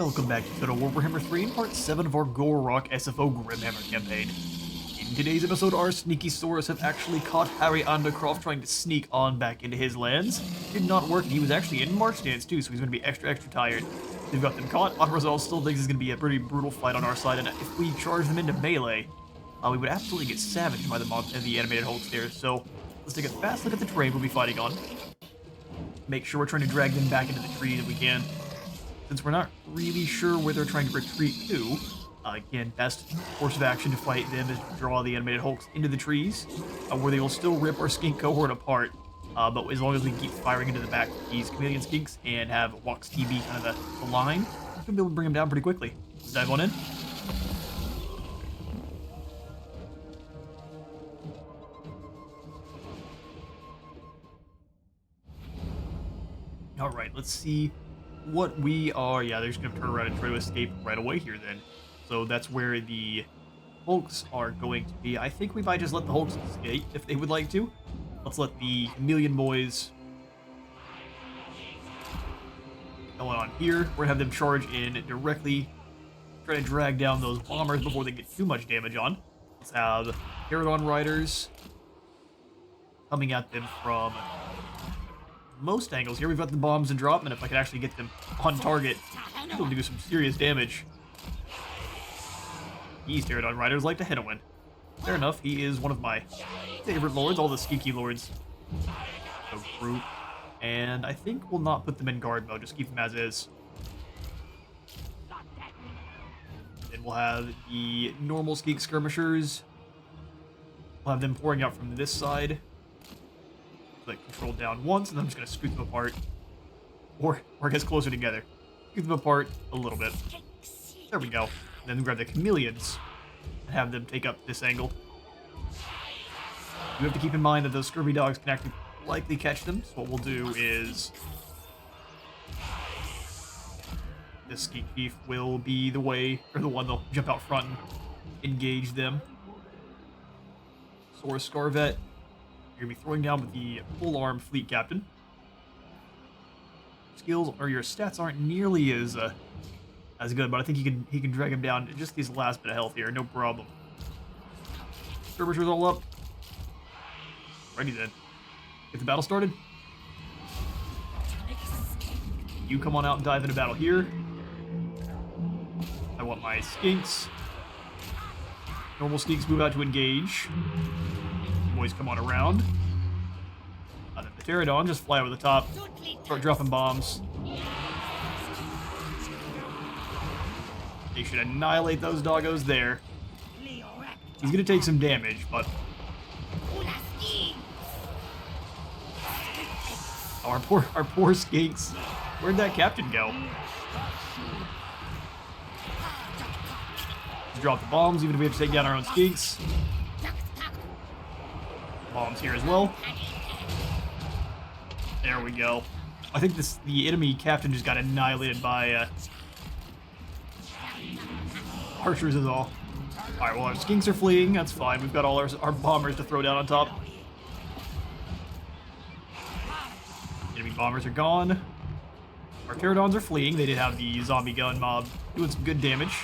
Welcome back to Total Warhammer 3 in Part 7 of our Gor-Rok SFO Grimhammer campaign. In today's episode, our sneaky Saurus have actually caught Harry Undercroft trying to sneak on back into his lands. Did not work, and he was actually in March stance too, so he's going to be extra tired. We've got them caught. Resolve still thinks it's going to be a pretty brutal fight on our side, and if we charge them into melee, we would absolutely get savaged by the animated Hulks there. So let's take a fast look at the terrain we'll be fighting on. Make sure we're trying to drag them back into the tree if we can. Since we're not really sure where they're trying to retreat to, again, best course of action to fight them is to draw the animated Hulks into the trees, where they will still rip our skink cohort apart. But as long as we keep firing into the back of these chameleon skinks and have Walks TB kind of the line, we'll be able to bring them down pretty quickly. Let's dive on in. Alright, let's see what we are. Yeah, they're just going to turn around and try to escape right away here then. So that's where the Hulks are going to be. I think we might just let the Hulks escape if they would like to. Let's let the chameleon boys go on here. We're going to have them charge in directly, try to drag down those bombers before they get too much damage on. Let's have Pterodon riders coming at them from most angles here. We've got the bombs and drop, and if I could actually get them on target, it'll do some serious damage. These Pterodon riders like to hit a win. Fair enough, he is one of my favorite lords, all the skeeky lords. So group, and I think we'll not put them in guard mode, just keep them as is. Then we'll have the normal skeek skirmishers. We'll have them pouring out from this side. Like control down once, and then I'm just gonna scoot them apart, or I guess closer together. Scoot them apart a little bit. There we go. And then grab the chameleons and have them take up this angle. You have to keep in mind that those scurvy dogs can actually likely catch them. So what we'll do is this skeek chief will be the way, or the one that'll jump out front and engage them. Saurus Scarvet. You're going to be throwing down with the full-arm fleet captain. Skills, or your stats aren't nearly as good, but I think he can drag him down just these last bit of health here, no problem. Skirmishers all up. Ready then. Get the battle started. You come on out and dive into battle here. I want my skinks. Normal skinks move out to engage. Boys come on around. Then the Pterodon just fly over the top, start dropping bombs. They should annihilate those doggos there. He's gonna take some damage, but our poor skinks. Where'd that captain go? Let's drop the bombs, even if we have to take down our own skinks. Bombs here as well. There we go. I think the enemy captain just got annihilated by archers is all. Alright, well our skinks are fleeing, that's fine. We've got all our bombers to throw down on top. Enemy bombers are gone. Our Pterodons are fleeing. They did have the zombie gun mob doing some good damage.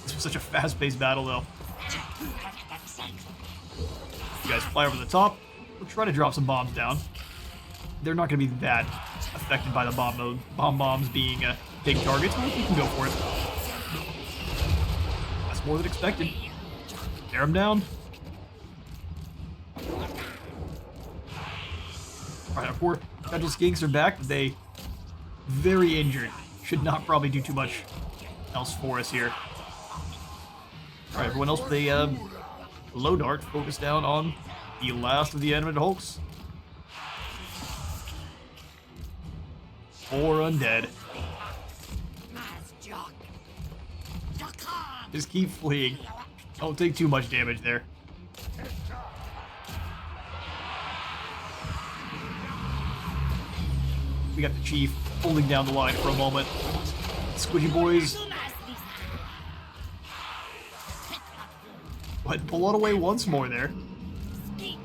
This was such a fast-paced battle though. You guys fly over the top. We'll try to drop some bombs down. They're not going to be that affected by the bombs being big targets, but we can go for it. That's more than expected. Tear them down. Alright, our poor federal skinks are back, but they very injured. Should not probably do too much else for us here. Alright, everyone else with a low dart, focus down on the last of the animated Hulks. 4 undead. Just keep fleeing. Don't take too much damage there. We got the chief holding down the line for a moment. Squidgy boys. But pull it away once more there.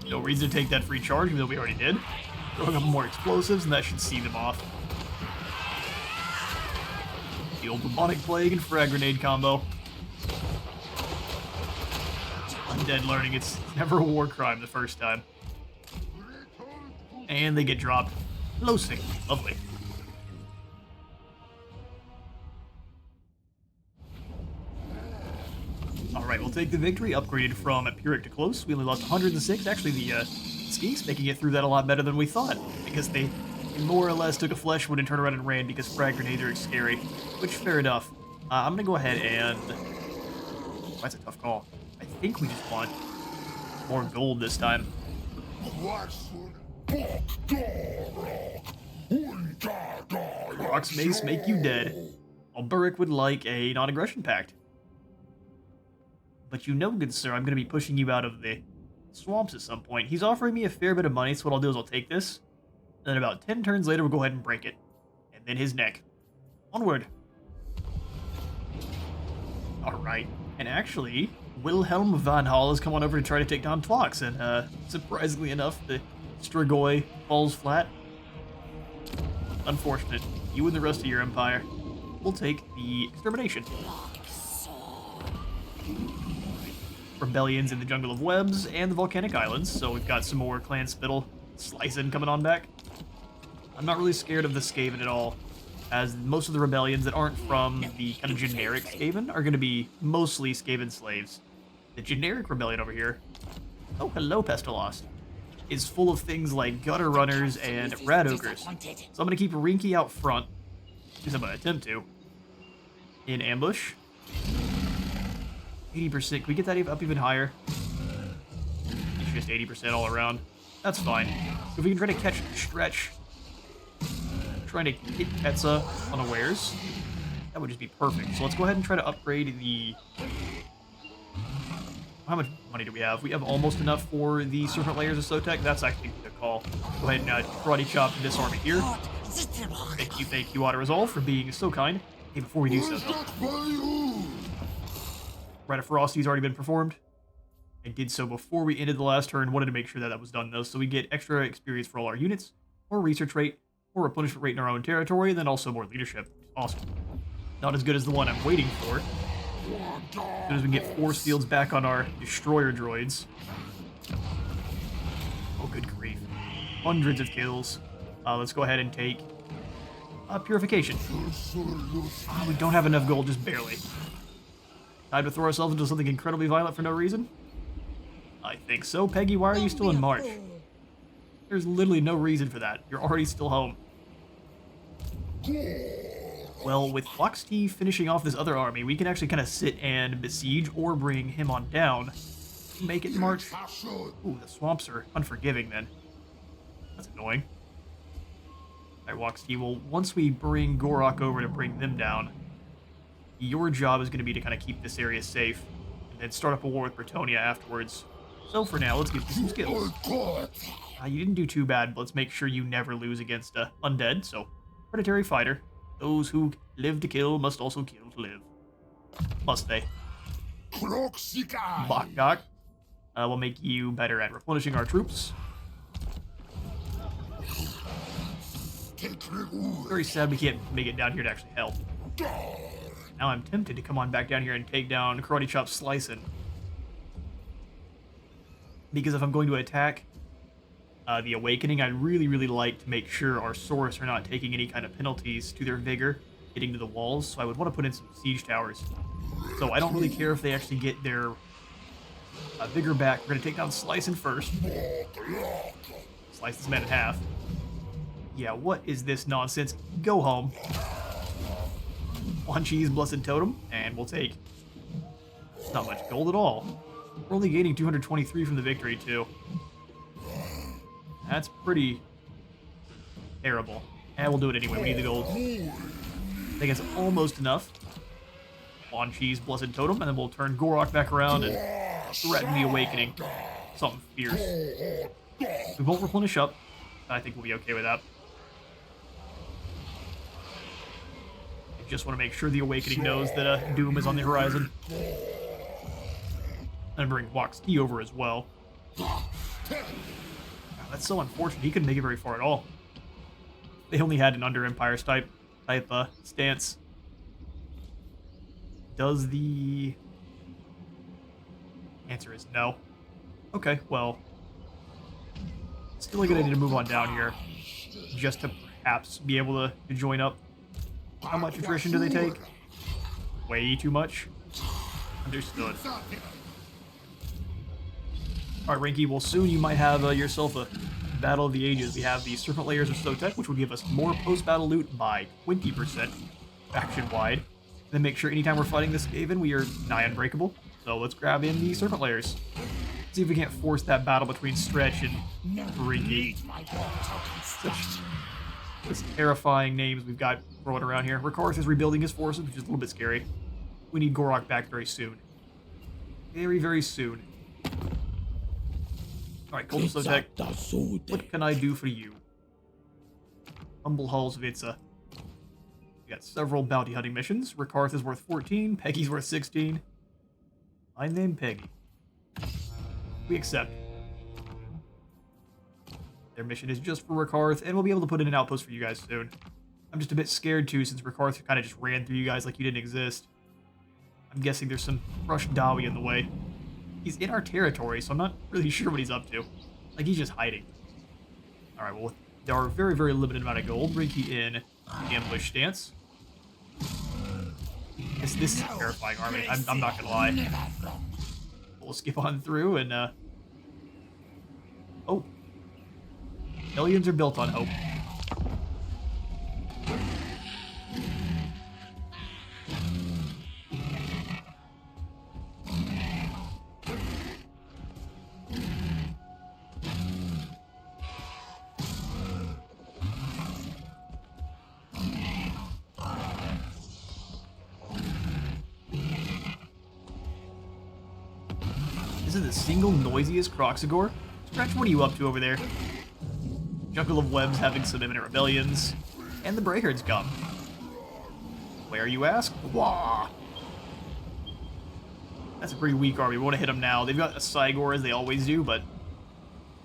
No reason to take that free charge, even though we already did. Throwing up more explosives, and that should see them off. The old bubonic plague and frag grenade combo. Undead learning it's never a war crime the first time. And they get dropped. Low sync. Lovely. Alright, we'll take the victory. Upgraded from Pyrrhic to Close. We only lost 106. Actually, the Skeeks making it through that a lot better than we thought. Because they more or less took a flesh wound and turned around and ran because frag grenades are scary. Which, fair enough. I'm going to go ahead and... That's a tough call. I think we just want more gold this time. Gor-Rok's mace make you dead. Alburic would like a non-aggression pact. But you know, good sir, I'm going to be pushing you out of the swamps at some point. He's offering me a fair bit of money, so what I'll do is I'll take this. And then about 10 turns later, we'll go ahead and break it. And then his neck. Onward. Alright. And actually, Wilhelm van Hall has come on over to try to take down Tlox, and surprisingly enough, the Strigoi falls flat. Unfortunate. You and the rest of your empire will take the extermination. Rebellions in the Jungle of Webs and the Volcanic Islands, so we've got some more Clan Spittle slicing coming on back. I'm not really scared of the Skaven at all, as most of the rebellions that aren't from the kind of generic Skaven are going to be mostly Skaven slaves. The generic rebellion over here, oh hello Pestilost, is full of things like gutter runners and rat ogres. So I'm going to keep Rinky out front, because I'm going to attempt to, in ambush. 80%, can we get that up even higher? It's just 80% all around. That's fine. If we can try to catch Stretch, trying to hit Itza unawares, that would just be perfect. So let's go ahead and try to upgrade the... How much money do we have? We have almost enough for the Serpent Layers of Sotek. That's actually a good call. Go ahead and Karate Chop and disarm it here. Thank you, Auto Resolve, for being so kind. Hey, before we do so, though, Rite of Frosty's already been performed. I did so before we ended the last turn. Wanted to make sure that that was done, though, so we get extra experience for all our units, more research rate, more replenishment rate in our own territory, and then also more leadership. Awesome. Not as good as the one I'm waiting for. As soon as we can get force fields back on our destroyer droids. Oh, good grief. Hundreds of kills. Let's go ahead and take Purification. We don't have enough gold, just barely. Time to throw ourselves into something incredibly violent for no reason? I think so. Peggy, why are you still in March? There's literally no reason for that. You're already still home. Well, with Fox T finishing off this other army, we can actually kind of sit and besiege or bring him on down. Make it March. Ooh, the swamps are unforgiving then. That's annoying. Alright, Fox T, well, once we bring Gor-Rok over to bring them down, your job is going to be to kind of keep this area safe, and then start up a war with Bretonia afterwards. So for now, let's give you some skills. You didn't do too bad, but let's make sure you never lose against undead, so Predatory Fighter. Those who live to kill must also kill to live. Must they? Bakgak. We'll make you better at replenishing our troops. Very sad we can't make it down here to actually help. Now I'm tempted to come on back down here and take down Karate Chop Slicin'. Because if I'm going to attack the Awakening, I'd really like to make sure our Saurus are not taking any kind of penalties to their vigor getting to the walls, so I would want to put in some siege towers. So I don't really care if they actually get their vigor back. We're going to take down Slicin' first. Slice this man in half. Yeah, what is this nonsense? Go home. One cheese, Blessed Totem, and we'll take not much gold at all. We're only gaining 223 from the victory, too. That's pretty terrible. And we'll do it anyway. We need the gold. I think it's almost enough. One cheese, Blessed Totem, and then we'll turn Gor-Rok back around and threaten the Awakening. Something fierce. We won't replenish up. I think we'll be okay with that. Just want to make sure the Awakening knows that Doom is on the horizon. And bring Fox T over as well. God, that's so unfortunate. He couldn't make it very far at all. They only had an under Empires type stance. Does the answer is no. Okay, well, still a good idea to move on down here, just to perhaps be able to join up. How much attrition do they take? Way too much. Understood. Alright, Rinky, well soon you might have yourself a Battle of the Ages. We have the Serpent Layers of Sotek, which will give us more post-battle loot by 20%, faction-wide. Then make sure anytime we're fighting this Skaven, we are nigh unbreakable. So let's grab in the Serpent Layers. See if we can't force that battle between Stretch and Rinky. Such terrifying names we've got rolling around here. Rakarth is rebuilding his forces, which is a little bit scary. We need Gor-Rok back very soon. Very, very soon. Alright, Cult of Sotek, what can I do for you? Humble Halls of Itza. We got several bounty hunting missions. Rakarth is worth 14, Peggy's worth 16. My name Peggy. We accept. Their mission is just for Rakarth, and we'll be able to put in an outpost for you guys soon. I'm just a bit scared too, since Rakarth kind of just ran through you guys like you didn't exist. I'm guessing there's some crushed Dawi in the way. He's in our territory, so I'm not really sure what he's up to. Like, he's just hiding. Alright, well, there are very, very limited amount of gold. Rinky in ambush stance. This is a terrifying army. I'm not gonna lie. We'll skip on through and, oh. Millions are built on hope. This is the single noisiest Kroxigor. Stretch, what are you up to over there? Jungle of Webs having some imminent rebellions. And the Brayherd's come. Where, you ask? Wah! That's a pretty weak army. We want to hit them now. They've got a Cygor, as they always do, but...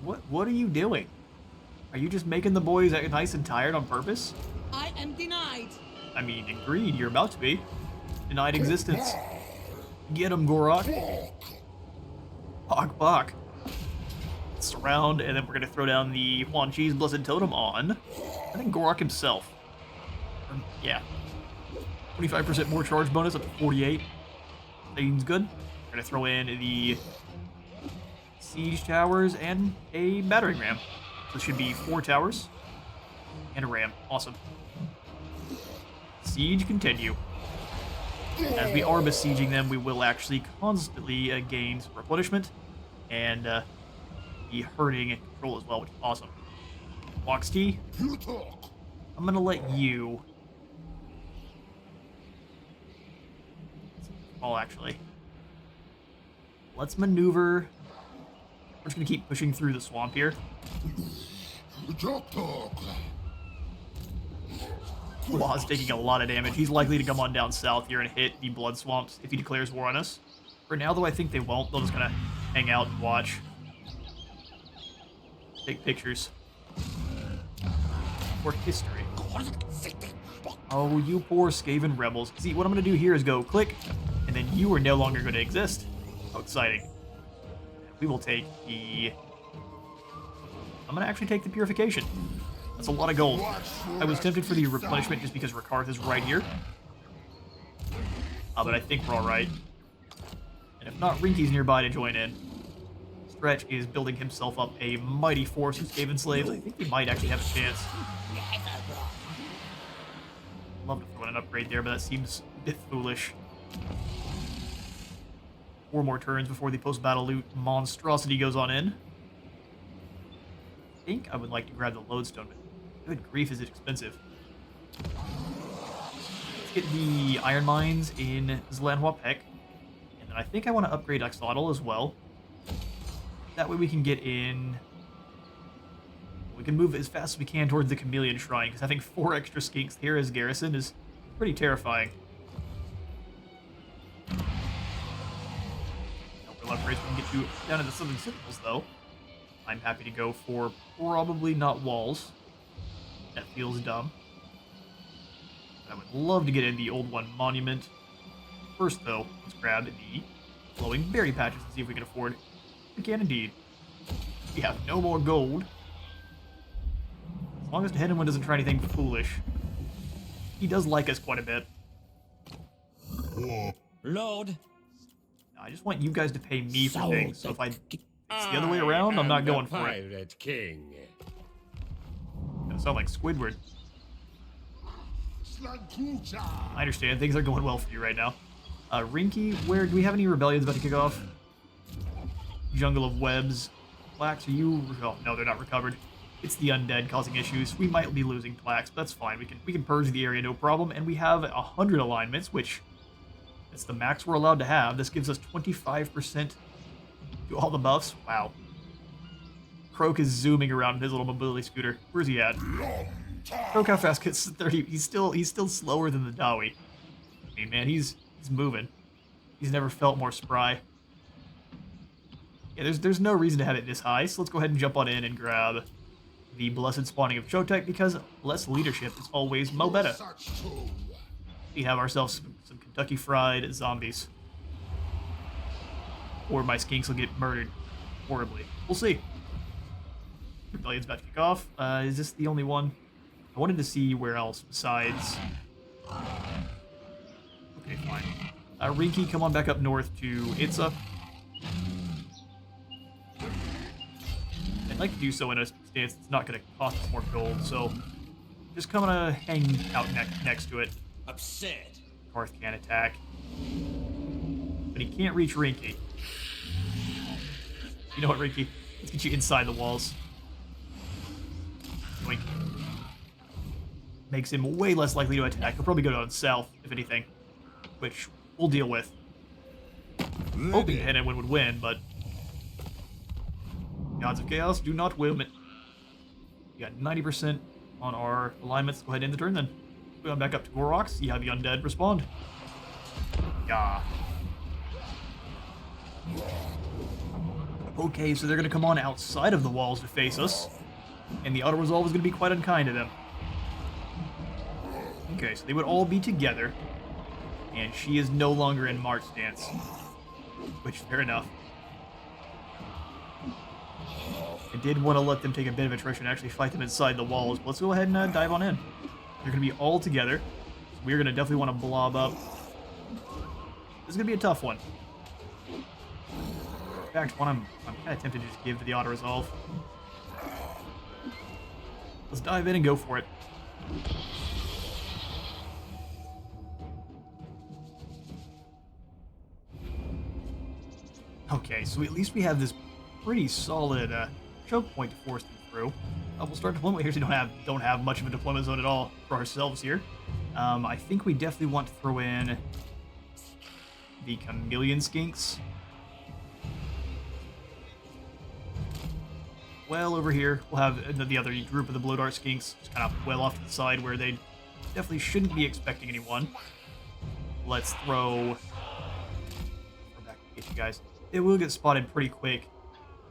What are you doing? Are you just making the boys nice and tired on purpose? I am denied. I mean, agreed, you're about to be. Denied existence. Get him, Gor-Rok. Bok bok. Surround, and then we're gonna throw down the Huan Chi's Blessed Totem on, I think, Gor-Rok himself. Yeah. 25% more charge bonus up to 48. Seems good. We're gonna throw in the siege towers and a battering ram. So it should be 4 towers and a ram. Awesome. Siege continue. As we are besieging them, we will actually constantly gain some replenishment and be herding and control as well, which is awesome. Walks T. I'm gonna let you. Oh, actually, let's maneuver. We're just gonna keep pushing through the swamp here. Law's taking a lot of damage. He's likely to come on down south here and hit the blood swamps if he declares war on us. For now, though, I think they won't. They'll just kind of hang out and watch. Take pictures. For history. Oh, you poor Skaven rebels. See, what I'm going to do here is go click, and then you are no longer going to exist. How exciting. We will take the... I'm going to actually take the purification. That's a lot of gold. I was tempted for the replenishment just because Rakarth is right here. But I think we're alright. And if not, Rinky's nearby to join in. Stretch is building himself up a mighty force of Skaven slaves. I think he might actually have a chance. Love to throw in an upgrade there, but that seems a bit foolish. 4 more turns before the post-battle loot monstrosity goes on in. I think I would like to grab the lodestone, but good grief, is it expensive. Let's get the iron mines in Zlanhua Pek, and then I think I want to upgrade Axolotl as well. That way we can get in... We can move as fast as we can towards the Chameleon Shrine, because I think 4 extra skinks here as garrison is pretty terrifying. Upgrades we can get you down to the Southern Sentinels, though. I'm happy to go for probably not walls. That feels dumb. I would love to get in the Old One Monument. First, though, let's grab the glowing berry patches and see if we can afford. We can indeed. We have no more gold. As long as the Hidden One doesn't try anything foolish. He does like us quite a bit. Lord. I just want you guys to pay me for things, so if it's the other way around, I'm not going for it. Pirate King. Gonna sound like Squidward. I understand, things are going well for you right now. Rinky, where do we have any rebellions about to kick off? Jungle of Webs. Plaques, are you... Oh, no, they're not recovered. It's the undead causing issues. We might be losing plaques, but that's fine. We can purge the area, no problem. And we have 100 alignments, which it's the max we're allowed to have. This gives us 25% to all the buffs. Wow. Croak is zooming around in his little mobility scooter. Where's he at? Croak, how fast gets 30? He's still slower than the Dawi. I mean, man, he's moving. He's never felt more spry. Yeah, there's no reason to have it this high, so let's go ahead and jump on in and grab the Blessed Spawning of Chotek, because less leadership is always mo better. We have ourselves some Kentucky Fried Zombies. Or my skinks will get murdered horribly. We'll see. Rebellion's about to kick off. Is this the only one? I wanted to see where else besides... Okay, fine. Rinky, come on back up north to Itza. I'd like to do so in a stance that's not going to cost us more gold, so just come to hang out next to it. Upset. Karth can attack. But he can't reach Rinky. You know what, Rinky? Let's get you inside the walls. Yoink. Makes him way less likely to attack. He'll probably go down south, if anything. Which we'll deal with. Hoping Hidden One would win, but... Gods of Chaos do not win it. We got 90% on our alignments. Go ahead and end the turn then. We go back up to Gor-Rok, see how the undead respond. Yeah. Okay, so they're going to come on outside of the walls to face us. And the auto-resolve is going to be quite unkind to them. Okay, so they would all be together. And she is no longer in March stance. Which, fair enough. I did want to let them take a bit of attrition and actually fight them inside the walls, but let's go ahead and dive on in. They're going to be all together. So we're going to definitely want to blob up. This is going to be a tough one. In fact, one I'm kind of tempted to just give to the auto-resolve. Let's dive in and go for it. Okay, so at least we have this pretty solid choke point to force them through. We'll start deployment here, so we don't have much of a deployment zone at all for ourselves here. I think we definitely want to throw in the Chameleon Skinks. Well, over here, we'll have the other group of the Blow Dart Skinks, just kind of well off to the side where they definitely shouldn't be expecting anyone. Let's throw back to get you guys. It will get spotted pretty quick,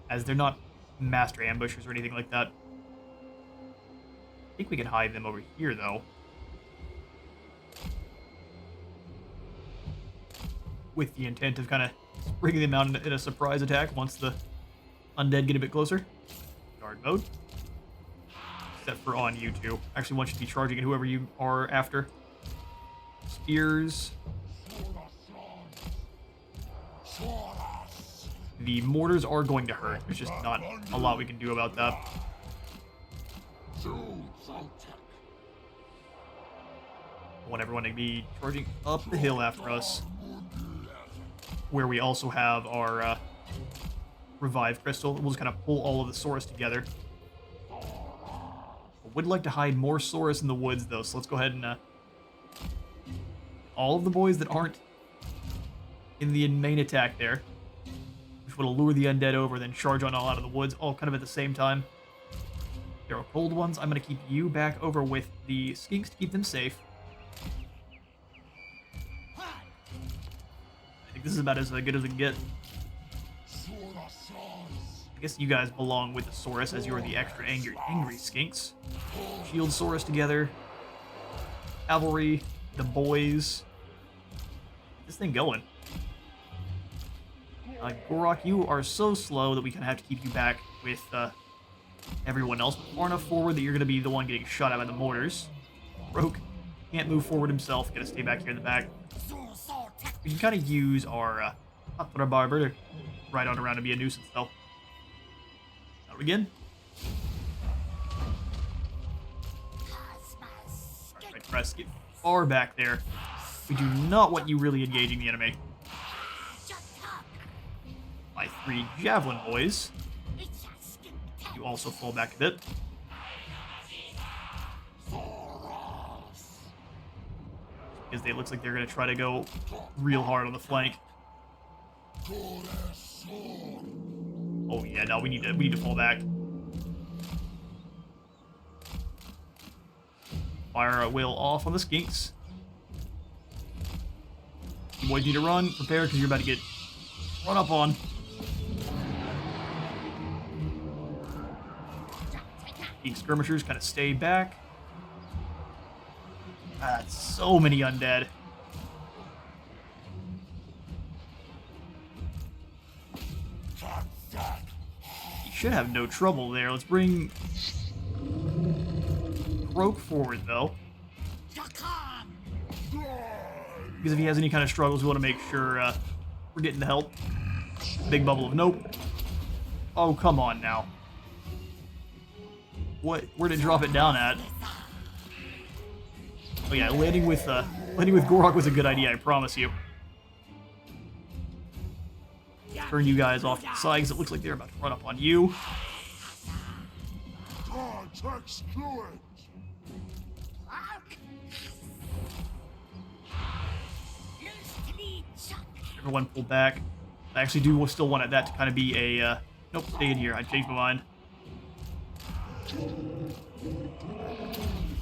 as they're not master ambushers or anything like that. I think we can hide them over here, though. With the intent of kind of bringing them out in a surprise attack once the undead get a bit closer. Guard mode. Except for on you two. I actually want you to be charging at whoever you are after. Spears. The mortars are going to hurt. There's just not a lot we can do about that. I want everyone to be charging up the hill after us. Where we also have our Revive Crystal. We'll just kind of pull all of the Saurus together. I would like to hide more Saurus in the woods, though, so let's go ahead and... all of the boys that aren't in the main attack there, which will lure the undead over, then charge on all out of the woods, all kind of at the same time. There are cold ones. I'm going to keep you back over with the skinks to keep them safe. I think this is about as good as we can get. I guess you guys belong with the Saurus, as you're the extra angry skinks. Shield Saurus together. Cavalry, the boys. this thing going. Gor-Rok, you are so slow that we kind of have to keep you back with everyone else, but far enough forward that you're going to be the one getting shot at by the mortars. Roke can't move forward himself, gotta stay back here in the back. We can kind of use our Barber to ride on around and be a nuisance, though. Now again. Right, press, get far back there. We do not want you really engaging the enemy. My 3 javelin boys. You also fall back a bit. Because they looks like they're going to try to go real hard on the flank. Oh yeah, no, we need to fall back. Fire a will off on the skinks. You boys need to run. Prepare because you're about to get run up on. Skink skirmishers kind of stay back. So many undead. You should have no trouble there. Let's bring Roke forward, though. Because if he has any kind of struggles, we want to make sure we're getting the help. Big bubble of nope. Oh, come on now. What? Where'd it drop it down at? Oh yeah, landing with Gor-Rok was a good idea, I promise you. Turn you guys off to the side because it looks like they're about to run up on you. Everyone pull back. I actually do still want that to kind of be a... nope, stay in here. I changed my mind.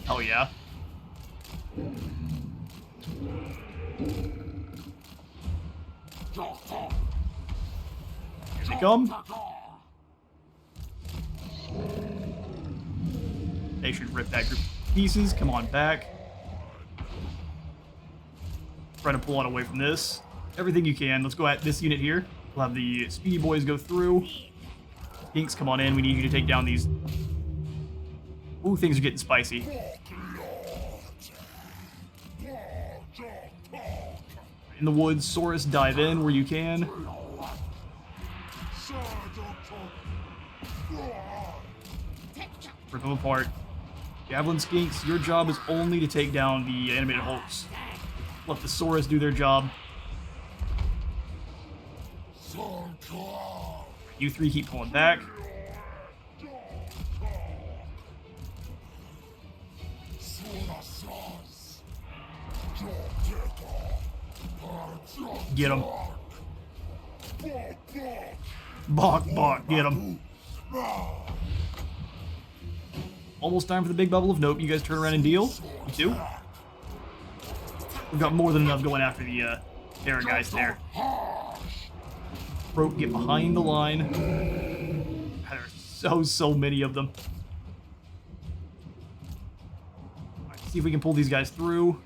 Oh yeah. Here they come. They should rip that group to pieces. Come on back. Try to pull on away from this. Everything you can. Let's go at this unit here. We'll have the speedy boys go through. Skinks, come on in. We need you to take down these. Ooh, things are getting spicy. In the woods, Saurus, dive in where you can. Rip them apart. Javelin Skinks, your job is only to take down the animated hulks. Let the Saurus do their job. You 3 keep pulling back. Get him. Bonk, bonk, get him. Almost time for the big bubble of nope. You guys turn around and deal. You too? We've got more than enough going after the Terra guys there. Rope, get behind the line. There's so many of them. Alright, see if we can pull these guys through.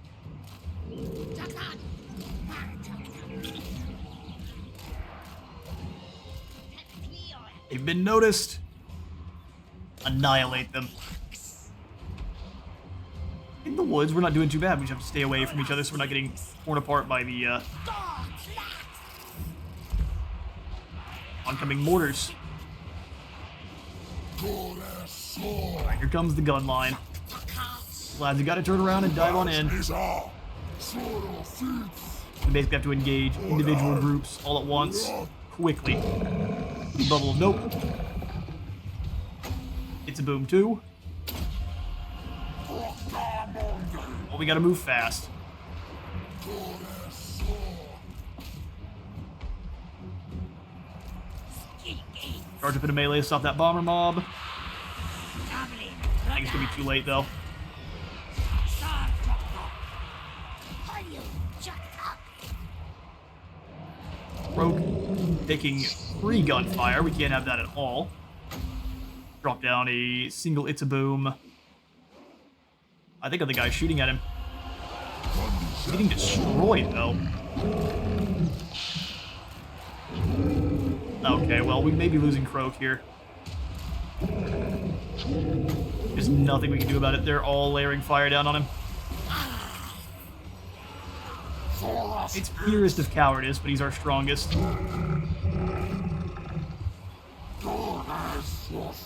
They've been noticed. Annihilate them. In the woods, we're not doing too bad. We just have to stay away from each other so we're not getting torn apart by the oncoming mortars. Alright, here comes the gun line. Lads, you gotta turn around and dive on in. We basically have to engage individual groups all at once, quickly. Bubble of nope. It's a boom too. Well, we gotta move fast. Charge up into melee to stop that bomber mob. I think it's gonna be too late though. Rogue taking free gunfire. We can't have that at all. Drop down a single Itza boom. I think of the guy shooting at him. Getting destroyed, though. Okay, well, we may be losing Croak here. There's nothing we can do about it. They're all layering fire down on him. It's purest of cowardice, but he's our strongest.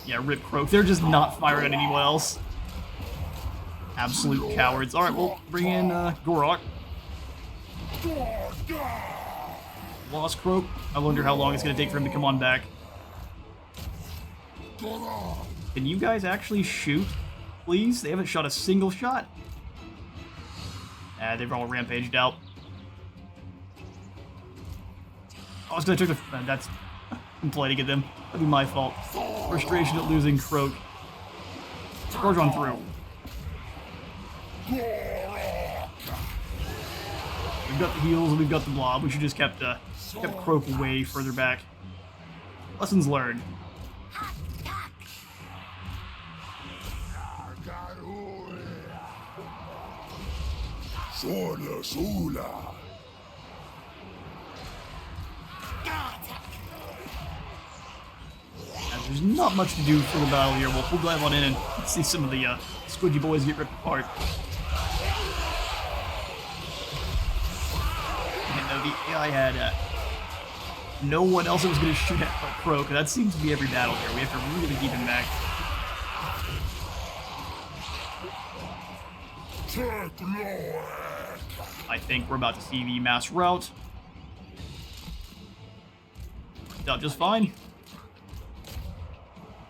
Yeah, rip Croak. They're just not firing at anyone else. Absolute cowards. Alright, we'll bring in Gor-Rok. Lost Croak. I wonder how long it's going to take for him to come on back. Can you guys actually shoot? Please? They haven't shot a single shot. They've all rampaged out. I was going to try to... that's... I'm fighting at them. That'd be my fault. Frustration at losing Croak. Charge on through. We've got the heals and we've got the blob. We should just kept Croak way further back. Lessons learned. There's not much to do for the battle here. We'll dive on in and see some of the squidgy boys get ripped apart. And the AI had no one else that was going to shoot at but Croak. That seems to be every battle here. We have to really keep him back. I think we're about to see the mass rout. Worked out just fine.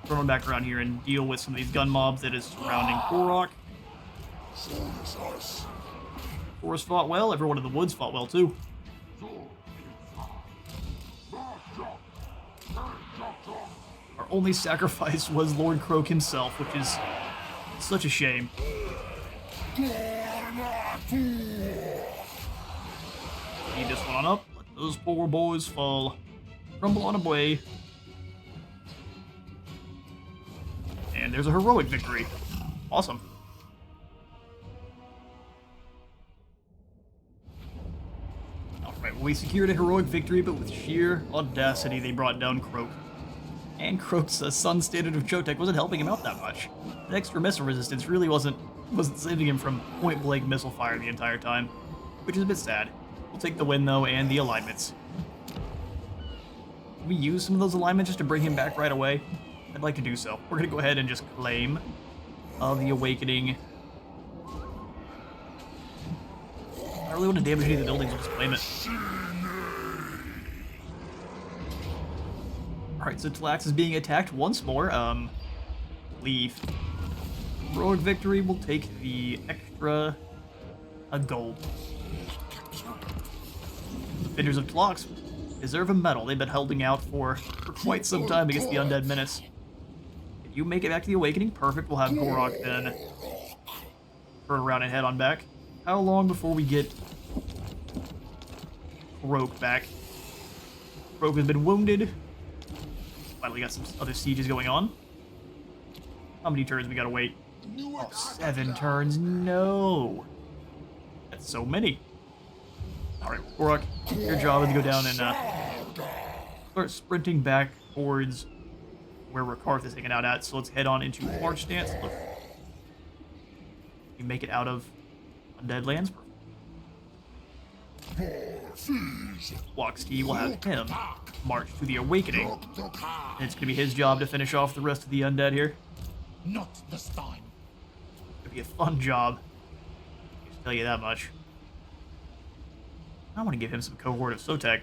Throw him back around here and deal with some of these gun mobs that is surrounding Gor-Rok. Forest fought well. Everyone in the woods fought well too. Our only sacrifice was Lord Croak himself, which is such a shame. Speed this one on up. Let those poor boys fall. Crumble on away. And there's a heroic victory. Awesome. Alright, well, we secured a heroic victory, but with sheer audacity, they brought down Croak. And Croak's Sun Standard of Chotek wasn't helping him out that much. The extra missile resistance really wasn't saving him from point-blank missile fire the entire time, which is a bit sad. We'll take the win, though, and the alignments. Can we use some of those alignments just to bring him back right away? I'd like to do so. We're going to go ahead and just claim the Awakening. I really want to damage any of the buildings, we'll just claim it. Alright, so Tlax is being attacked once more. Leave. Heroic victory will take the extra gold. The Defenders of Tlax deserve a medal. They've been holding out for quite some time against the Undead Menace. If you make it back to the Awakening, perfect. We'll have Gor-Rok then turn around and head on back. How long before we get Croak back? Croak has been wounded. Finally got some other sieges going on. How many turns we gotta wait? Oh, 7 turns. No. That's so many. Alright, Gor-Rok, your job is to go down and start sprinting back towards where Rakarth is hanging out at. So let's head on into March Stance. Look. You make it out of Undead Lands. Walksty will have him march to the Awakening. And it's going to be his job to finish off the rest of the Undead here. Not this time. It'll be a fun job. I'll tell you that much. I want to give him some cohort of Sotek.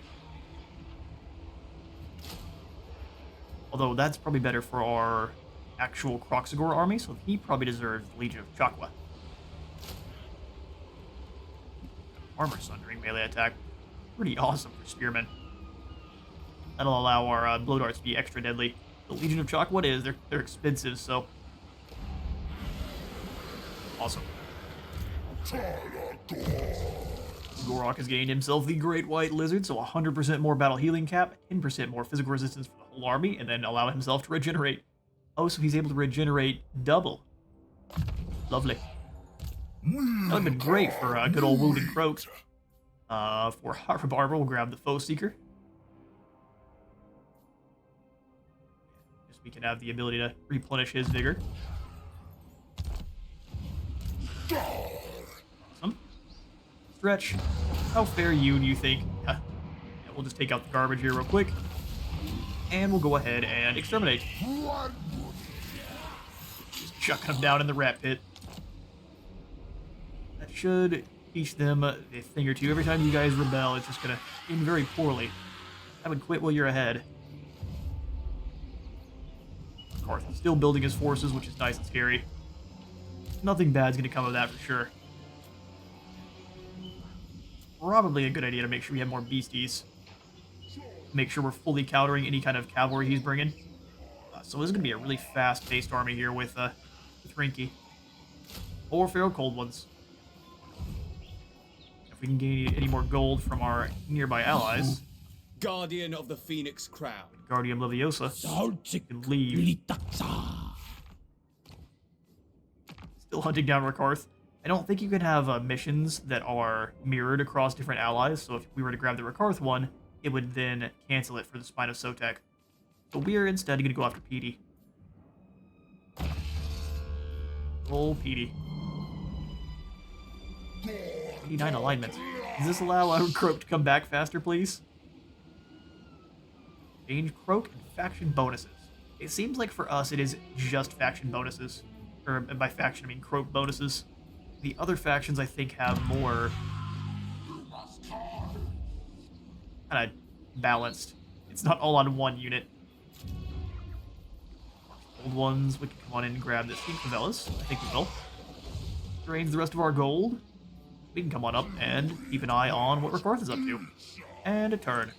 Although that's probably better for our actual Kroxagor army, so he probably deserves the Legion of Chakwa. Armor Sundering melee attack. Pretty awesome for Spearmen. That'll allow our blow darts to be extra deadly. The Legion of Chakwa is, they're expensive, so... Awesome. Gor-Rok has gained himself the Great White Lizard, so 100% more battle healing cap, 10% more physical resistance for the whole army, and then allow himself to regenerate. Oh, so he's able to regenerate double. Lovely. That would have been great for good old Wounded Croak. For Harbor Barber, we'll grab the Foe Seeker. Just we can have the ability to replenish his vigor. Awesome. Stretch. How fair do you think? Yeah, we'll just take out the garbage here real quick. And we'll go ahead and exterminate. Just chucking them down in the rat pit. That should teach them a thing or two. Every time you guys rebel, it's just gonna end very poorly. I would quit while you're ahead. Karth still building his forces, which is nice and scary. Nothing bad's gonna come of that for sure. Probably a good idea to make sure we have more beasties. Make sure we're fully countering any kind of cavalry he's bringing. So this is gonna be a really fast-paced army here with Rinky. Or Feral Cold Ones. If we can gain any more gold from our nearby allies. Guardian of the Phoenix Crown. Guardian Leviosa. Can leave. Still hunting down Rakarth. I don't think you can have missions that are mirrored across different allies, so if we were to grab the Rakarth one, it would then cancel it for the Spine of Sotek. But we are instead going to go after Petey. Oh, Petey. 89 alignment. Does this allow our Croak to come back faster, please? Change Croak and faction bonuses. It seems like for us it is just faction bonuses. Or by faction I mean Croak bonuses. The other factions I think have more kind of balanced. It's not all on one unit. Old ones, we can come on in and grab this King Favelas. I think we will. Drains the rest of our gold. We can come on up and keep an eye on what Rakarth is up to. And a turn.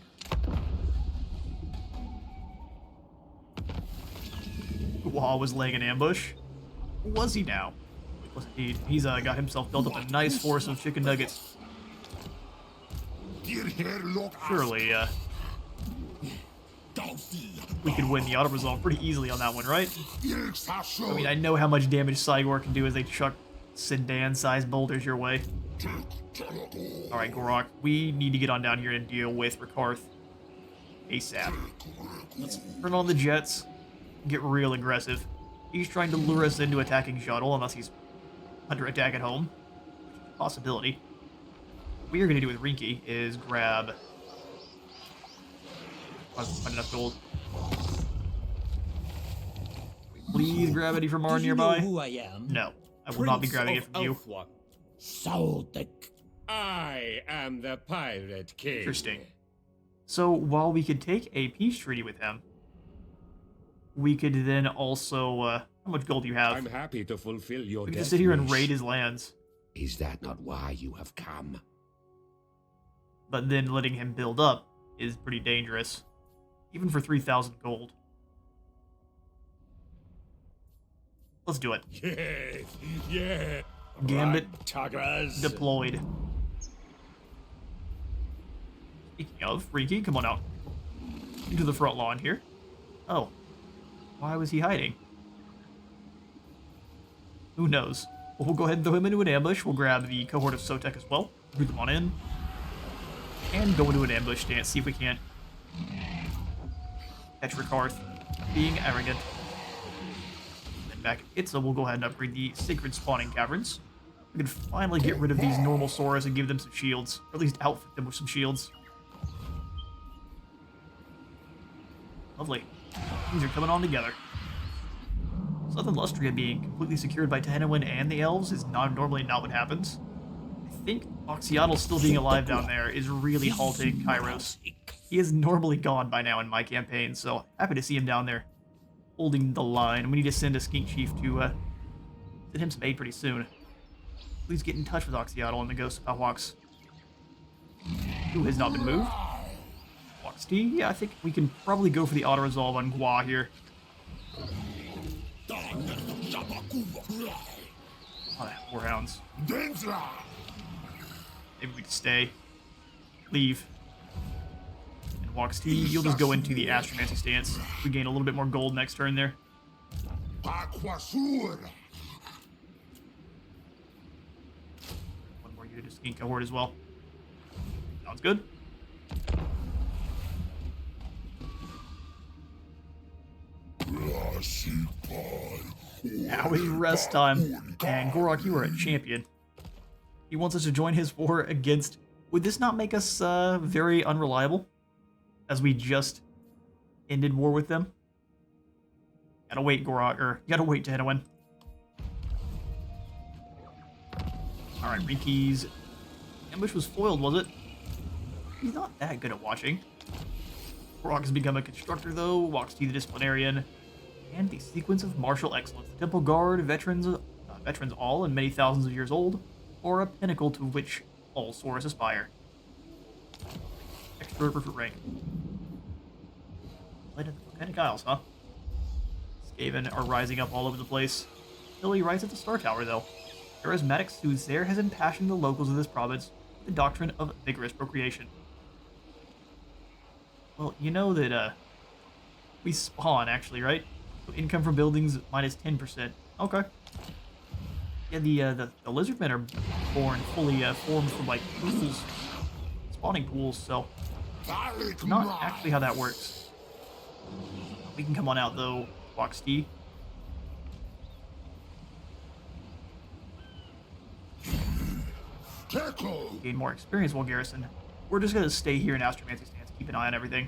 Wah was laying an ambush. Was he now? Was indeed. He's got himself built up a nice force of chicken nuggets. Surely, we could win the auto resolve pretty easily on that one, right? I mean, I know how much damage Cygor can do as they chuck sedan-sized boulders your way. Alright, Gor-Rok, we need to get on down here and deal with Rakarth ASAP. Let's turn on the jets, get real aggressive. He's trying to lure us into attacking Shuttle, unless he's under attack at home. Possibility. What we are going to do with Rinky is grab... Find enough gold. Please grab any from our nearby. Who I am? No, I will not be grabbing it from you. Sotek. I am the Pirate King. Interesting. So while we could take a peace treaty with him, we could then also... how much gold do you have? I'm happy to fulfill your We could just sit here and raid his lands. Is that not why you have come? But then letting him build up is pretty dangerous. Even for 3,000 gold. Let's do it. Yes, yeah. Gambit Tuggers. deployed. Speaking of, Rinky, come on out. Into the front lawn here. Oh. Why was he hiding? Who knows? Well, we'll go ahead and throw him into an ambush. We'll grab the cohort of Sotek as well. Root them on in. And go into an ambush stance. See if we can't catch Rakarth being arrogant. And back at Itza, we'll go ahead and upgrade the Sacred Spawning Caverns. We can finally get rid of these normal Soras and give them some shields. Or at least outfit them with some shields. Lovely. Things are coming on together. Southern Lustria being completely secured by Tehennawyn and the elves is normally not what happens. I think Oxyotl still being alive down there is really halting Kairos. He is normally gone by now in my campaign, so happy to see him down there holding the line. We need to send a Skink Chief to send him some aid pretty soon. Please get in touch with Oxyotl and the Ghost of Ahwaks. Who has not been moved? Ahwaks T? Yeah, I think we can probably go for the auto-resolve on Gwa here. Warhounds. Maybe we can stay. Leave. And Walks T, you'll just go into the Astromancy stance. We gain a little bit more gold next turn there. You just skink cohort as well. Sounds good. Now it's rest time. And Gor-Rok, you are a champion. He wants us to join his war against... Would this not make us very unreliable? As we just ended war with them? Gotta wait, Gor-Rok, or you gotta wait, Tehewin. Alright, Rinky's ambush was foiled, was it? He's not that good at watching. Gor-Rok has become a constructor, though. Walks to the disciplinarian. And the sequence of martial excellence. The Temple Guard, veterans all and many thousands of years old, or a pinnacle to which all Saurus aspire. Extra recruit rank. Light of the Volcanic Isles, huh? Skaven are rising up all over the place. Billy writes at the Star Tower, though. Charismatic soothsayer has impassioned the locals of this province with the doctrine of vigorous procreation. Well, you know that, we spawn, actually, right? So income from buildings minus 10%. Okay. Yeah, the Lizardmen are born fully formed from, like, pools. Spawning pools, so... Not actually how that works. We can come on out, though, Waxty. Gain more experience while garrison. We're just gonna stay here in Astromancy stance, keep an eye on everything.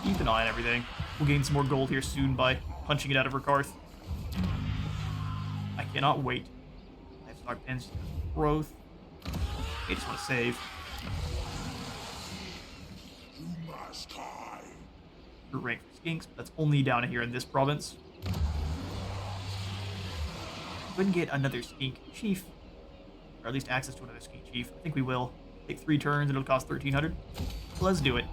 Keep an eye on everything. We'll gain some more gold here soon by punching it out of Rakarth. I cannot wait. Livestock pens growth. I just want to save. Rank for skinks, but that's only down here in this province. Couldn't get another skink chief, or at least access to another skink chief. I think we will. Take 3 turns, it'll cost 1,300. Let's do it.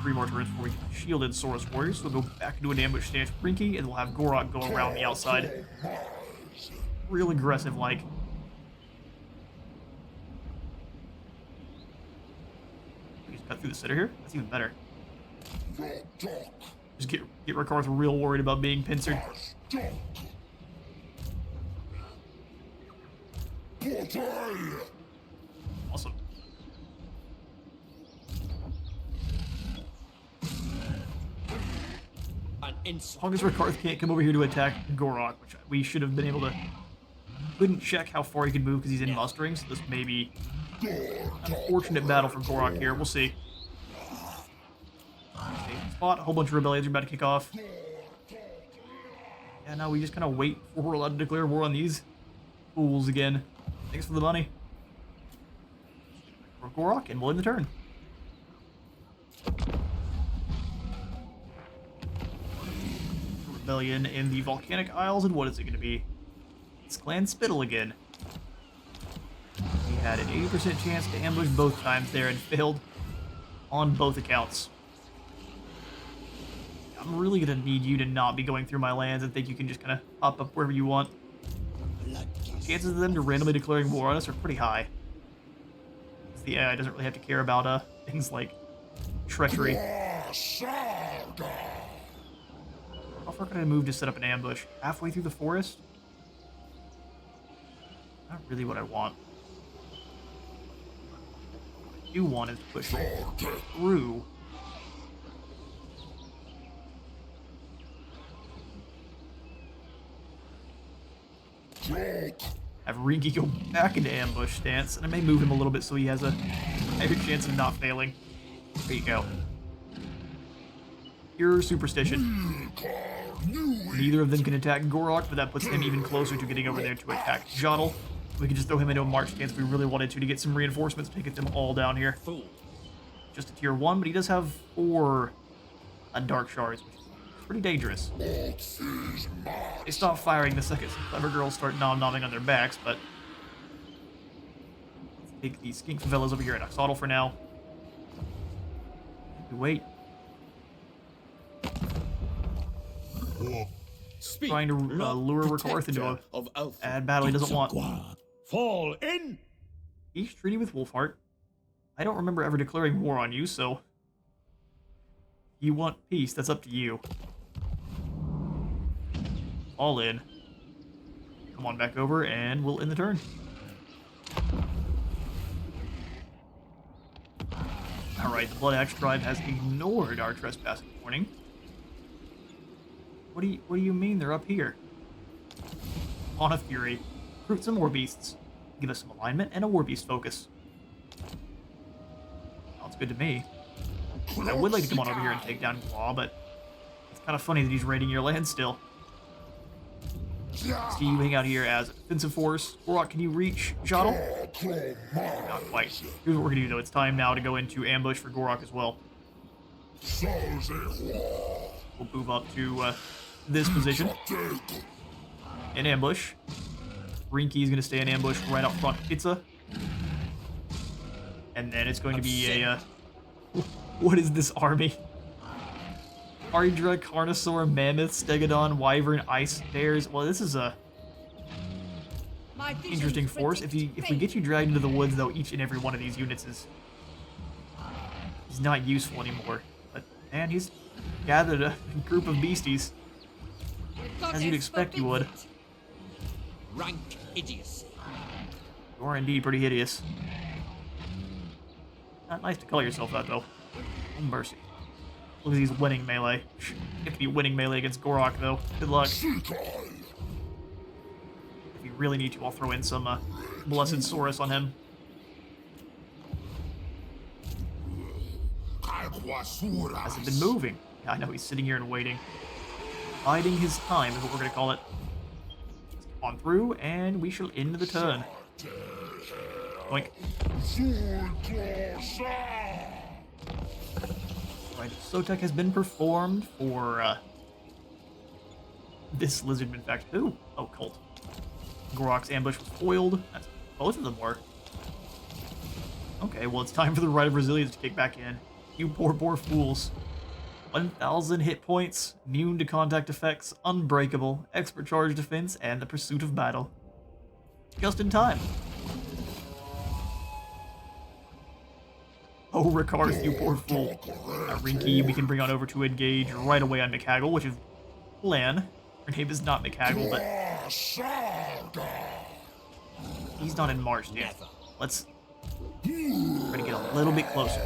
3 more turns before we get shielded Saurus warriors. We'll go back into an ambush stance with Rinky, and we'll have Gor-Rok go around the outside. Real aggressive like. We just cut through the center here. That's even better. Just get Rakarth real worried about being pincered. Awesome. As long as Rakarth can't come over here to attack Gor-Rok, which we should have been able to... Couldn't check how far he could move because he's in mustering, so this may be an unfortunate battle for Gor-Rok here. We'll see. Spot, a whole bunch of rebellions are about to kick off. Yeah, now we just kind of wait before we're allowed to declare war on these fools again. Thanks for the money. For Gor-Rok, and we'll end the turn. Rebellion in the Volcanic Isles, and what is it going to be? It's Clan Spittle again. We had an 80% chance to ambush both times there and failed on both accounts. I'm really going to need you to not be going through my lands and think you can just kind of hop up wherever you want. Chances of them to randomly declaring war on us are pretty high. The AI doesn't really have to care about things like treachery. How far can I move to set up an ambush? Halfway through the forest? Not really what I want. What I do want is to push through. Have Rinky go back into ambush stance, and I may move him a little bit so he has a higher chance of not failing. There you go. Pure superstition. Neither of them can attack Gor-Rok, but that puts him even closer to getting over there to attack Jotl. We can just throw him into a march stance if we really wanted to get some reinforcements to get them all down here. Just a tier 1, but he does have 4 Dark Shards, which is pretty dangerous. They stop firing the second some clever girls start nom-nomming on their backs, but... Let's take these skink favelas over here at Axotl for now. Wait. Trying to lure Rakarth into a bad battle he doesn't want. Fall in! Peace treaty with Wolfheart. I don't remember ever declaring war on you, so... You want peace, that's up to you. all in. Come on back over, and we'll end the turn. Alright, the Blood Axe tribe has ignored our trespassing warning. What do you mean they're up here? On a Fury. Recruit some War Beasts. Give us some alignment and a War Beast focus. Sounds good to me. I would like to come on over here and take down Gwa, but it's kind of funny that he's raiding your land still. See you hang out here as a defensive force. Gor-Rok, can you reach Shottle? Not quite. Here's what we're gonna do though. It's time now to go into ambush for Gor-Rok as well. We'll move up to this position. In ambush. Rinky is gonna stay in ambush right out front of Itza. And then it's going to be a what is this army? Ardra, Carnosaur, Mammoth, Stegodon, Wyvern, Ice Bears. Well, this is a interesting force. If we get you dragged into the woods, though, each and every one of these units is not useful anymore. But man, he's gathered a group of beasties, as you'd expect you would. Rank idiocy. You are indeed pretty hideous. Not nice to call yourself that, though. Oh, mercy. Look at these winning melee. You have to be winning melee against Gor-Rok, though. Good luck. If you really need to, I'll throw in some Blessed Saurus on him. Hasn't been moving. Yeah, I know, he's sitting here and waiting. Biding his time is what we're going to call it. Let's come on through, and we shall end the turn. Boink. Right, Sotek has been performed for this Lizardman fact. Ooh, oh, Cult. Gor-Rok's ambush was foiled. That's, both of them were. Okay, well, it's time for the Rite of Resilience to kick back in. You poor fools. 1,000 hit points, immune to contact effects, unbreakable, expert charge defense, and the pursuit of battle. Just in time. Oh, Rikarth, you poor fool. Rinky, we can bring on over to engage right away on McHaggle, which is plan. Her name is not McHaggle, but he's not in March yet. Let's try to get a little bit closer.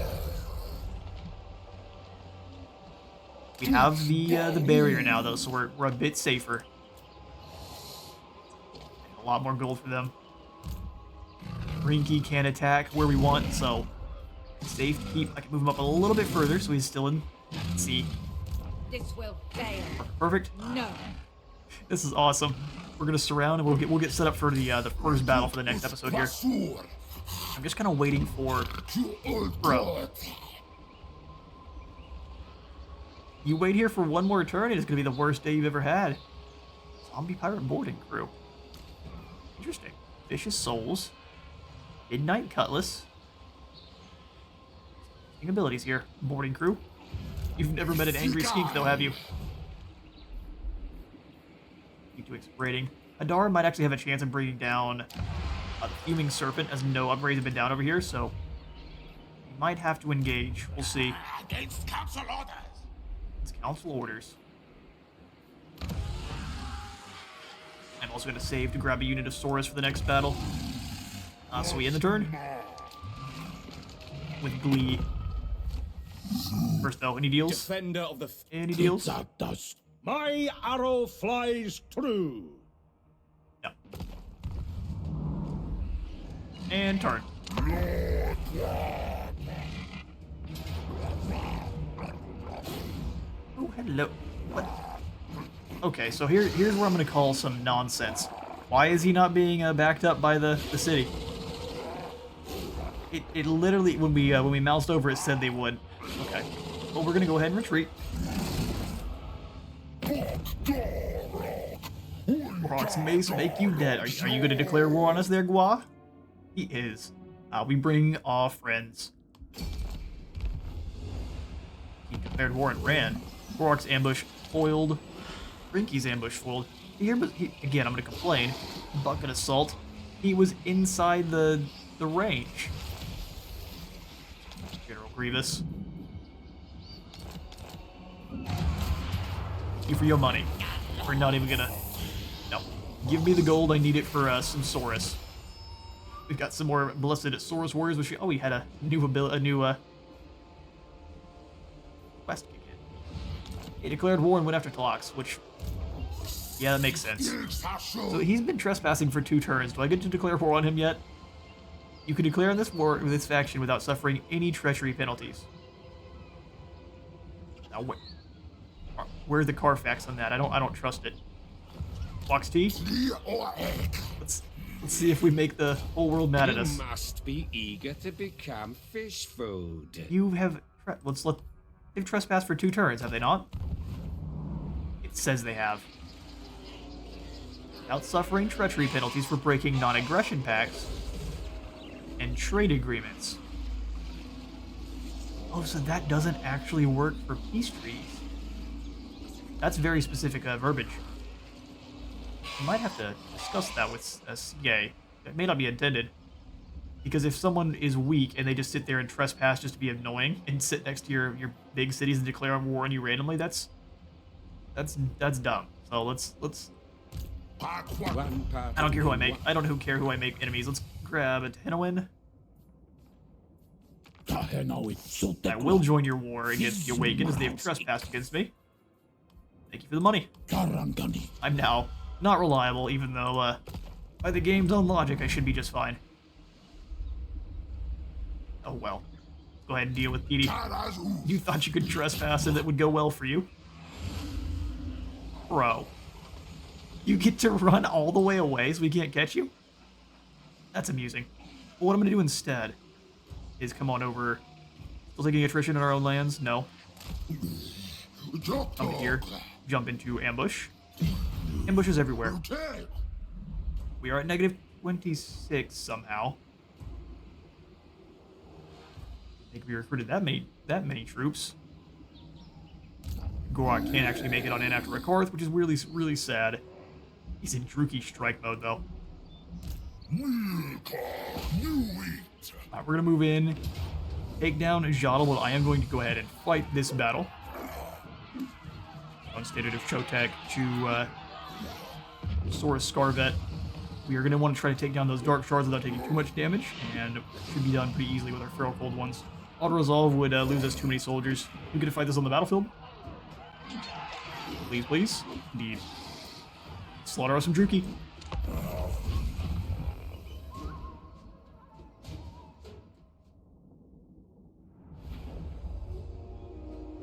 We have the barrier now, though, so we're a bit safer. A lot more gold for them. Rinky can attack where we want, so it's safe to keep. I can move him up a little bit further, so he's still in C. This will fail. Perfect. No. This is awesome. We're gonna surround, and we'll get set up for the first battle for the next episode here. I'm just kind of waiting for bro. You wait here for one more turn, and it's gonna be the worst day you've ever had. Zombie pirate boarding crew. Interesting. Vicious souls. Midnight cutlass. Interesting abilities here. Boarding crew. You've never met an angry skink, though, have you? E2X rating. Hadar might actually have a chance of bringing down the Fuming Serpent, as no upgrades have been down over here, so we might have to engage. We'll see. Against council orders. It's council orders. I'm also going to save to grab a unit of Saurus for the next battle. So we end the turn with glee. First, though, any deals? Defender of the Any deals? My arrow flies true. No. And turn. Oh, hello. What? Okay, so here's where I'm gonna call some nonsense. Why is he not being backed up by the city? It literally, when we moused over, it said they would. Okay. Well, we're gonna go ahead and retreat. Gor-Rok's mace make you dead. Are you gonna declare war on us there, Gwa? He is. We bring our friends. He declared war and ran. Gor-Rok's ambush foiled. Rinky's ambush foiled. Here, but again, I'm gonna complain. Bucket assault. He was inside the range. General Grievous. Thank you for your money. We're not even gonna Give me the gold. I need it for some Saurus. We've got some more blessed Saurus warriors. Which we had a new ability, a new quest kick in. He declared war and went after Talox, which, yeah, that makes sense. So he's been trespassing for 2 turns. Do I get to declare war on him yet? You can declare this war with this faction without suffering any treachery penalties. Now, where's the Carfax on that? I don't trust it. Fox T. Let's see if we make the whole world mad at us. You must be eager to become fish food. You have they've trespassed for 2 turns, have they not? It says they have. Without suffering treachery penalties for breaking non-aggression pacts and trade agreements. Oh, so that doesn't actually work for peace treaties. That's very specific verbiage. I might have to discuss that with CA. It may not be intended. Because if someone is weak and they just sit there and trespass just to be annoying and sit next to your big cities and declare war on you randomly, that's dumb. So let's I don't care who I make. I don't care who I make enemies. Let's grab a Tenowin. I will join your war against the Awakened as they have trespassed against me. Thank you for the money. I'm now not reliable, even though by the game's own logic I should be just fine. Oh well. Go ahead and deal with Petey. You thought you could trespass and it would go well for you? Bro. You get to run all the way away so we can't catch you? That's amusing. But what I'm going to do instead is come on over. Still taking attrition in our own lands? No. Come here. Jump into ambush. Ambushes everywhere. We are at negative 26 somehow. I think we recruited that many troops. Gor-Rok can't actually make it on in after Rakarth, which is really sad. He's in Druki strike mode though. Alright, we're gonna move in, take down Jadal, but I am going to go ahead and fight this battle. On stated of Chotek to Saurus Scarvet. We are going to want to try to take down those Dark Shards without taking too much damage, and it should be done pretty easily with our Feral Cold ones. Auto-resolve would lose us too many soldiers. We could fight this on the battlefield. Please, please. Indeed. Slaughter us some Druki.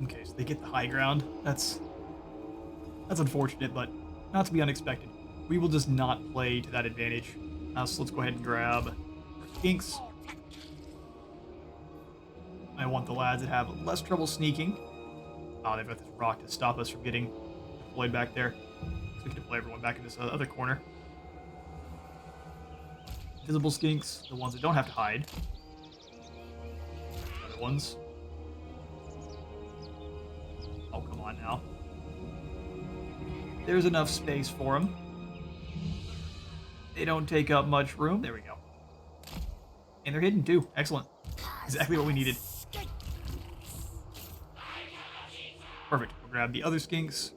Okay, so they get the high ground. That's unfortunate, but not to be unexpected. We will just not play to that advantage. So let's go ahead and grab our Skinks. I want the lads that have less trouble sneaking. Oh, they've got this rock to stop us from getting deployed back there. So we can deploy everyone back in this other corner. Visible Skinks, the ones that don't have to hide. Other ones. Oh, come on now. There's enough space for them. They don't take up much room. There we go. And they're hidden too. Excellent. Exactly what we needed. Perfect. We'll grab the other Skinks.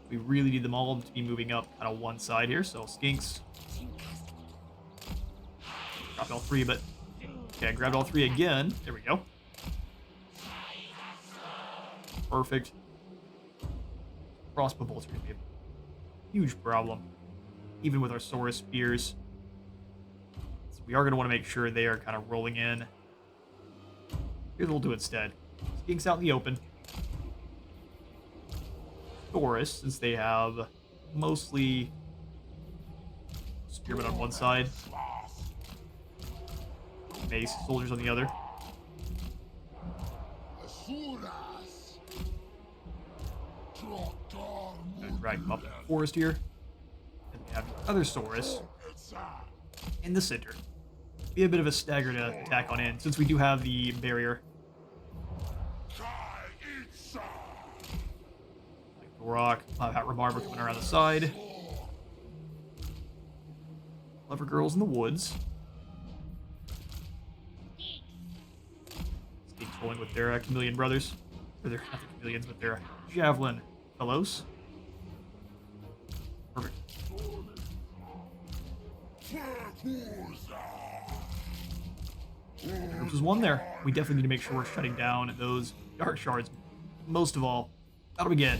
We really need them all to be moving up kind of one side here. So Skinks. Dropped all 3, but okay, I grabbed all 3 again. There we go. Perfect. Crossbow bolts are going to be a huge problem, even with our Saurus spears. So we are going to want to make sure they are kind of rolling in. Here's what we'll do instead. Skinks out in the open. Saurus, since they have mostly spearmen on one side, mace soldiers on the other. Drag them up in the forest here. And we have the other Saurus in the center. Be a bit of a staggered attack on in, since we do have the barrier. Like Gor-Rok, Hat Remarver coming around the side. Clever girls in the woods. Sneak pulling with their chameleon brothers. Or they're not the chameleons, but their javelin fellows. Groups was one there. We definitely need to make sure we're shutting down those dark shards. Most of all, that'll begin.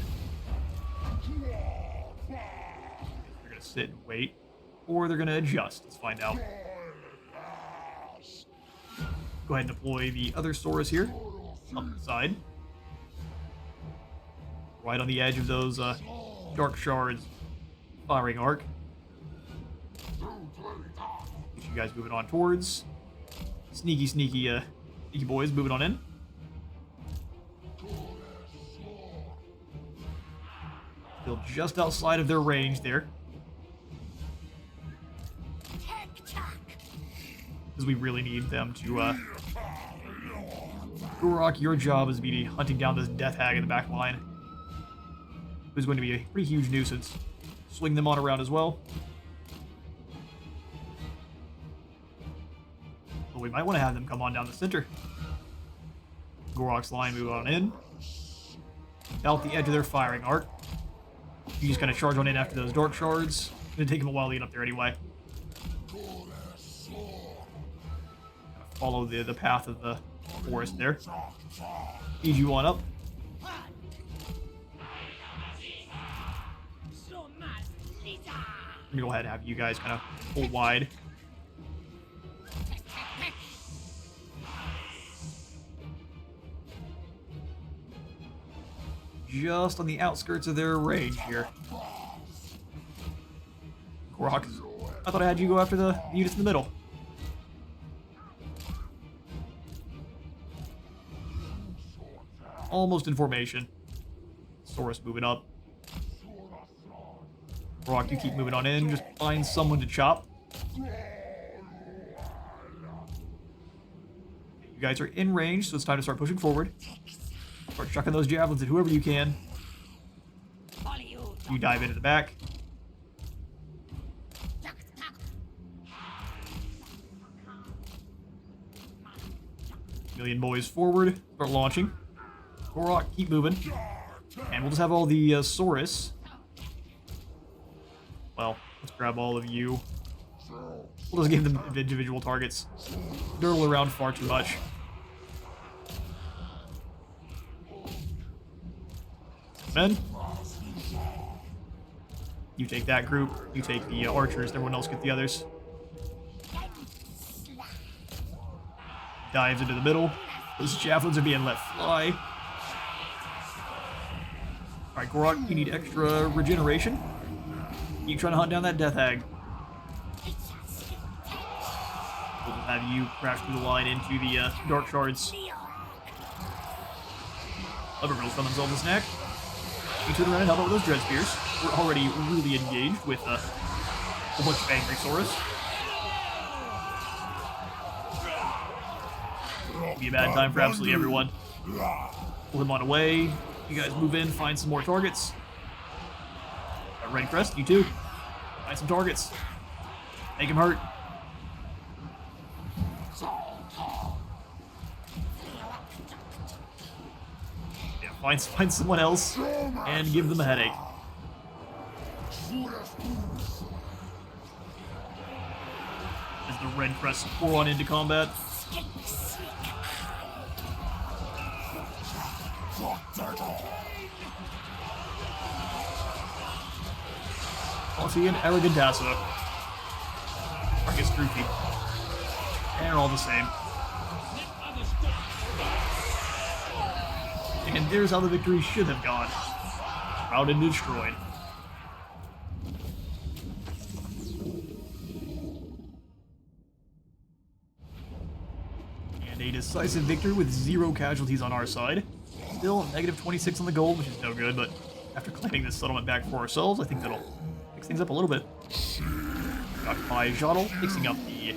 They're gonna sit and wait, or they're gonna adjust. Let's find out. Go ahead and deploy the other Saurus here, up the side. Right on the edge of those dark shards firing arc. Get you guys moving on towards. Sneaky boys moving on in. Still just outside of their range there. Because we really need them to, Gor-Rok, your job is to be hunting down this death hag in the back line. Who's going to be a pretty huge nuisance. Swing them on around as well. But we might want to have them come on down the center. Gor-Rok's line move on in. Out the edge of their firing arc. You just kind of charge on in after those dark shards. It's going to take them a while to get up there anyway. Follow the path of the forest there. Feed you on up. Let me go ahead and have you guys kind of pull wide. Just on the outskirts of their range here. Gor-Rok, I thought I had you go after the units in the middle. Almost in formation. Saurus moving up. Gor-Rok, you keep moving on in. Just find someone to chop. You guys are in range, so it's time to start pushing forward. Start chucking those javelins at whoever you can. You dive into the back. Million boys forward. Start launching. Gor-Rok, keep moving. And we'll just have all the Saurus. Well, let's grab all of you. We'll just give them individual targets. Dirtle around far too much. Men. You take that group. You take the archers. Everyone else get the others. Dives into the middle. Those javelins are being let fly. Alright, Gor-Rok, you need extra regeneration. Keep trying to hunt down that death hag. We'll just have you crash through the line into the dark shards. Everyone else found themselves a snack. You turn around and help out with those dread spears. We're already really engaged with a whole bunch of angry Saurus. It'll be a bad time for absolutely everyone. Pull him on away. You guys move in, find some more targets. Red Crest, you too. Find some targets. Make him hurt. Yeah, find someone else and give them a headache. As the Red Crest pour on into combat. Aussie and Elegantassa. Target's droopy. And they're all the same. And there's how the victory should have gone. Routed and destroyed. And a decisive victory with 0 casualties on our side. Still negative 26 on the gold, which is no good, but after claiming this settlement back for ourselves, I think that'll mix things up a little bit. Got by Jottle, fixing up the...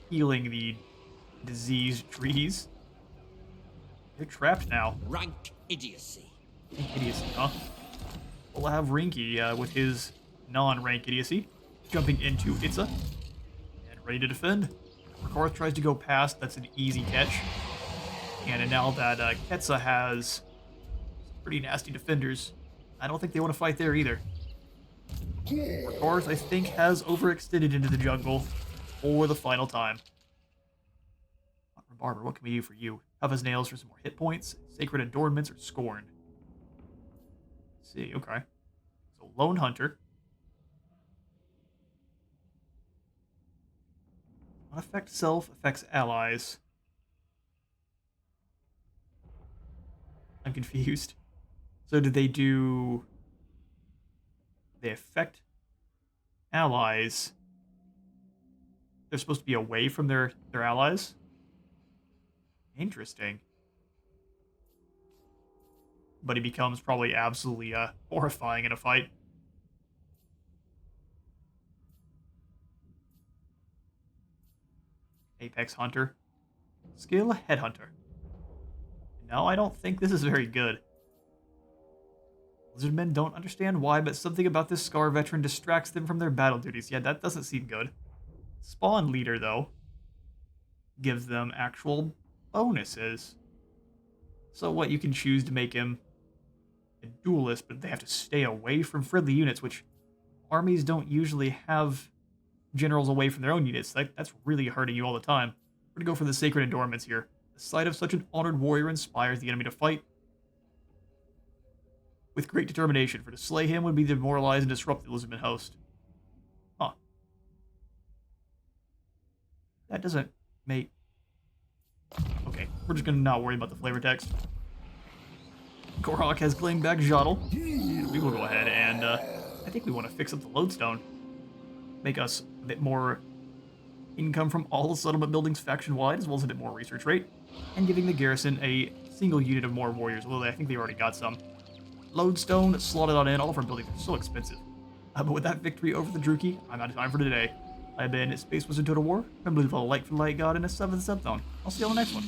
healing the diseased trees. They're trapped now. Rank idiocy. Idiocy, huh? We'll have Rinky with his non-rank idiocy, jumping into Itza, and ready to defend. Karth tries to go past, that's an easy catch. And now that Ketza has some pretty nasty defenders, I don't think they want to fight there either. Horse, I think, has overextended into the jungle for the final time. Barber, what can we do for you? Tough as nails for some more hit points. Sacred adornments or scorn. Let's see, okay. So lone hunter. Not affect self, affects allies. I'm confused. So did they do... They affect allies. They're supposed to be away from their allies? Interesting. But he becomes probably absolutely horrifying in a fight. Apex Hunter. Skill Headhunter. No, I don't think this is very good. Lizardmen don't understand why, but something about this Scar veteran distracts them from their battle duties. Yeah, that doesn't seem good. Spawn Leader, though, gives them actual bonuses. So what, you can choose to make him a duelist, but they have to stay away from friendly units, which armies don't usually have generals away from their own units. That's really hurting you all the time. We're gonna go for the Sacred Adornments here. The sight of such an honored warrior inspires the enemy to fight with great determination, for to slay him would be to demoralize and disrupt the Lizardman host. Huh. That doesn't make... Okay, we're just gonna not worry about the flavor text. Gor-Rok has claimed back Jotl. We will go ahead and, I think we want to fix up the lodestone. Make us a bit more income from all the settlement buildings faction-wide, as well as a bit more research rate, and giving the garrison a single unit of more warriors, although I think they already got some. Lodestone slotted on in, all of our buildings are so expensive. But with that victory over the Druki, I'm out of time for today. I've been Space Wizard Total War, I'm Blue Light for the Light God in a 7th Subzone. I'll see you on the next one.